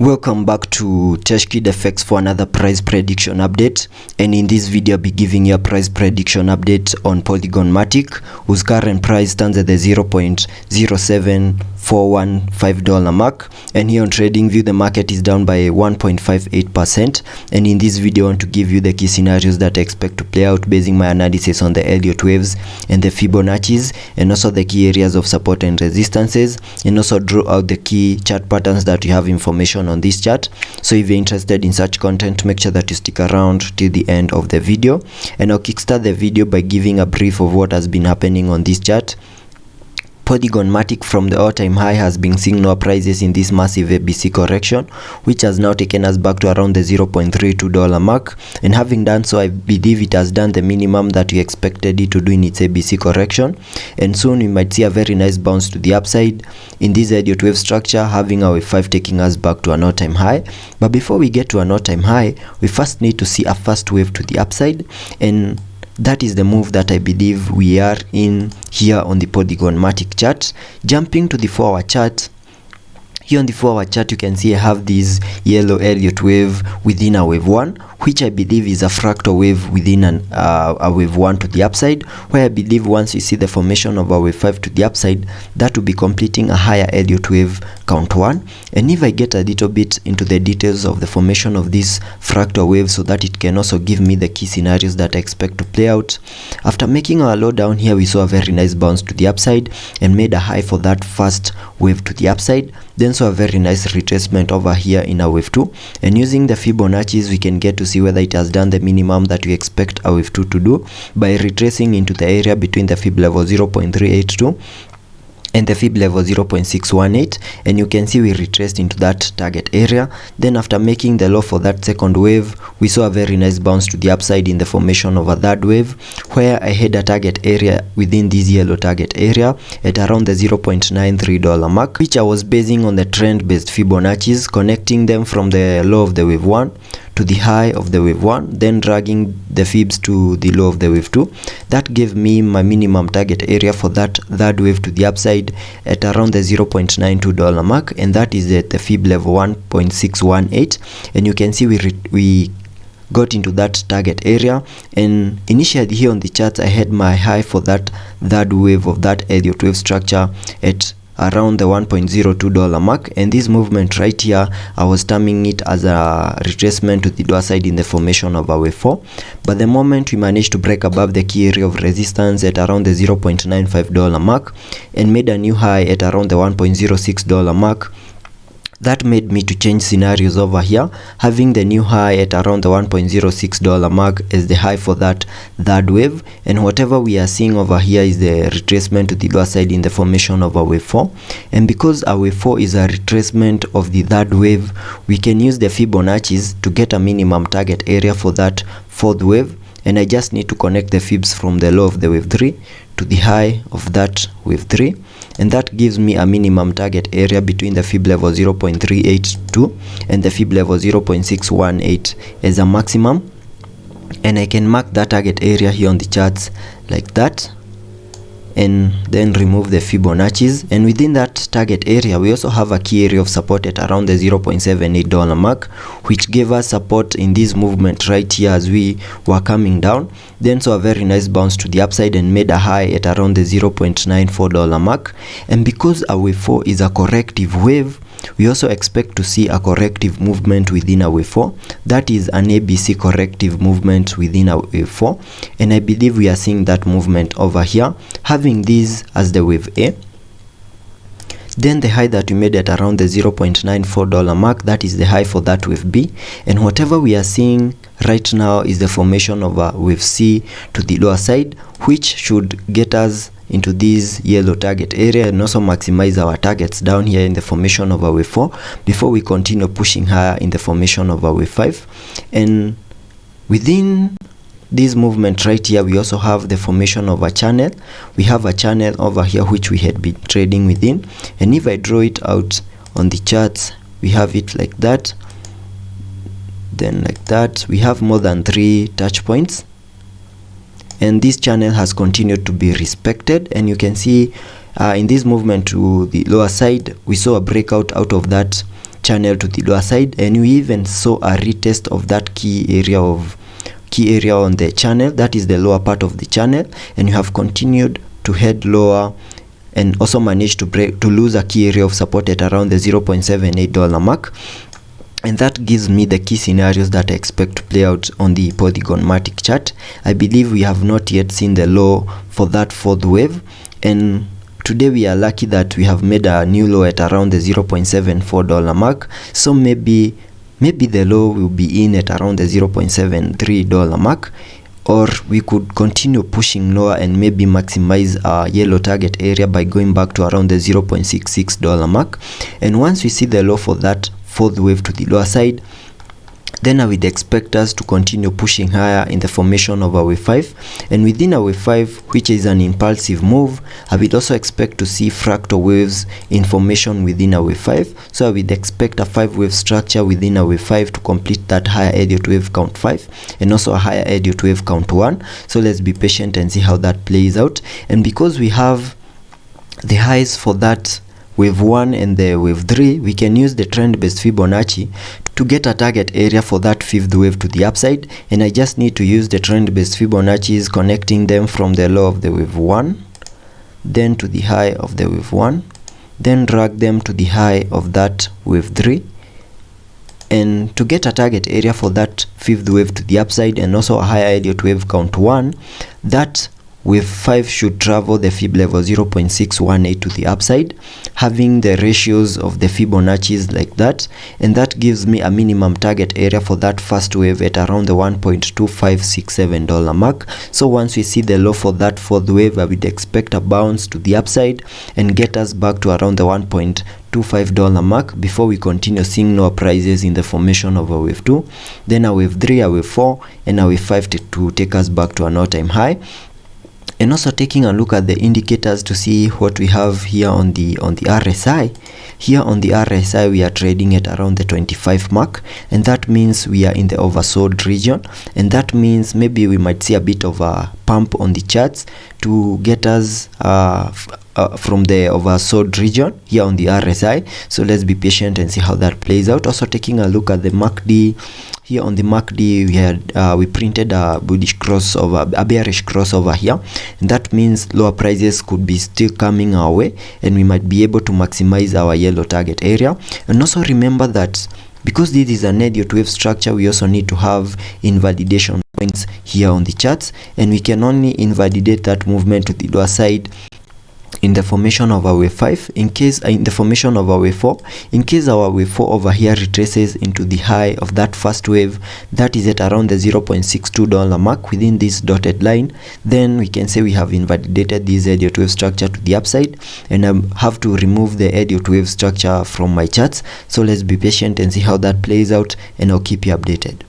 Welcome back to Teshkid FX for another price prediction update, and in this video I'll be giving you a price prediction update on Polygon Matic, whose current price stands at the $0.07415 mark, and here on TradingView the market is down by 1.58%. and in this video I want to give you the key scenarios that I expect to play out basing my analysis on the Elliot waves and the Fibonacci's, and also the key areas of support and resistances, and also draw out the key chart patterns that you have information on this chart. So if you're interested in such content, make sure that you stick around till the end of the video, and I'll kickstart the video by giving a brief of what has been happening on this chart. Polygon Matic from the all-time high has been seeing lower prices in this massive ABC correction, which has now taken us back to around the $0.32 mark, and having done so, I believe it has done the minimum that we expected it to do in its ABC correction, and soon we might see a very nice bounce to the upside in this Elliot wave structure, having our wave 5 taking us back to an all-time high. But before we get to an all-time high, we first need to see a first wave to the upside, and that is the move that I believe we are in here on the Polygon Matic chart. Jumping to the 4-hour chart, here on the 4-hour chart you can see I have this yellow Elliot wave within a wave 1, which I believe is a fractal wave within a wave 1 to the upside, where I believe once you see the formation of a wave 5 to the upside, that will be completing a higher Elliot wave count 1. And if I get a little bit into the details of the formation of this fractal wave so that it can also give me the key scenarios that I expect to play out, after making our low down here, we saw a very nice bounce to the upside and made a high for that first wave to the upside, then saw a very nice retracement over here in a wave 2, and using the Fibonacci's we can get to see whether it has done the minimum that we expect a wave 2 to do by retracing into the area between the fib level 0.382 and the fib level 0.618, and you can see we retraced into that target area. Then after making the low for that second wave, we saw a very nice bounce to the upside in the formation of a third wave, where I had a target area within this yellow target area at around the $0.93 mark, which I was basing on the trend based Fibonacci's, connecting them from the low of the wave 1 to the high of the wave 1, then dragging the fibs to the low of the wave 2. That gave me my minimum target area for that third wave to the upside at around the $0.92 mark, and that is at the fib level 1.618, and you can see we got into that target area. And initially here on the charts I had my high for that third wave of that Elliot wave structure at around the $1.02 mark, and this movement right here I was terming it as a retracement to the lower side in the formation of a wave 4. But the moment we managed to break above the key area of resistance at around the $0.95 mark and made a new high at around the $1.06 mark, that made me to change scenarios over here, having the new high at around the $1.06 mark as the high for that third wave, and whatever we are seeing over here is the retracement to the lower side in the formation of a wave 4. And because a wave 4 is a retracement of the third wave, we can use the Fibonacci's to get a minimum target area for that fourth wave, and I just need to connect the fibs from the low of the wave 3 to the high of that wave 3, and that gives me a minimum target area between the fib level 0.382 and the fib level 0.618 as a maximum, and I can mark that target area here on the charts like that, and then remove the Fibonacci's. And within that target area we also have a key area of support at around the $0.78 mark, which gave us support in this movement right here as we were coming down, then saw a very nice bounce to the upside and made a high at around the $0.94 mark. And because a wave 4 is a corrective wave, we also expect to see a corrective movement within a wave 4, that is an ABC corrective movement within a wave 4, and I believe we are seeing that movement over here, having this as the wave A. Then the high that we made at around the $0.94 mark, that is the high for that wave B, and whatever we are seeing right now is the formation of a wave C to the lower side, which should get us into this yellow target area and also maximize our targets down here in the formation of a wave 4 before we continue pushing higher in the formation of a wave 5. And within this movement right here we also have the formation of a channel. We have a channel over here which we had been trading within, and if I draw it out on the charts, we have it like that, then like that. We have more than 3 touch points, and this channel has continued to be respected, and you can see in this movement to the lower side we saw a breakout out of that channel to the lower side, and we even saw a retest of that key area on the channel, that is the lower part of the channel, and you have continued to head lower and also managed to lose a key area of support at around the $0.78 mark. And that gives me the key scenarios that I expect to play out on the Polygon Matic chart. I believe we have not yet seen the low for that fourth wave, and today we are lucky that we have made a new low at around the $0.74 mark. So maybe the low will be in at around the $0.73 mark, or we could continue pushing lower and maybe maximize our yellow target area by going back to around the $0.66 mark. And once we see the low for that fourth wave to the lower side, then I would expect us to continue pushing higher in the formation of a wave 5, and within a wave 5, which is an impulsive move, I would also expect to see fractal waves in formation within a wave 5. So I would expect a 5-wave structure within a wave 5 to complete that higher Elliot wave count 5 and also a higher Elliot wave count 1. So let's be patient and see how that plays out. And because we have the highs for that wave 1 and the wave 3, we can use the trend based Fibonacci to get a target area for that fifth wave to the upside, and I just need to use the trend based Fibonacci's, connecting them from the low of the wave 1 then to the high of the wave 1, then drag them to the high of that wave 3, and to get a target area for that fifth wave to the upside and also a higher Elliot wave count 1, that wave 5 should travel the Fib level 0.618 to the upside, having the ratios of the Fibonacci's like that, and that gives me a minimum target area for that first wave at around the $1.2567 mark. So once we see the low for that fourth wave, I would expect a bounce to the upside and get us back to around the $1.25 mark before we continue seeing lower prices in the formation of a wave 2, then a wave 3, a wave 4, and a wave 5 to take us back to an all-time high. And also taking a look at the indicators to see what we have here on the RSI. Here on the RSI, we are trading at around the 25 mark, and that means we are in the oversold region, and that means maybe we might see a bit of a pump on the charts to get us from the oversold region here on the RSI. So let's be patient and see how that plays out. Also taking a look at the MACD. Here on the MACD, we printed a bullish crossover, a bearish crossover here, and that means lower prices could be still coming our way, and we might be able to maximize our yellow target area. And also remember that because this is an Elliot wave structure, we also need to have invalidation points here on the charts, and we can only invalidate that movement to the lower side in the formation of our wave 5, in case in the formation of our wave 4, in case our wave 4 over here retraces into the high of that first wave, that is at around the $0.62 mark within this dotted line, then we can say we have invalidated this Elliot wave structure to the upside, and I have to remove the Elliot wave structure from my charts. So let's be patient and see how that plays out, and I'll keep you updated.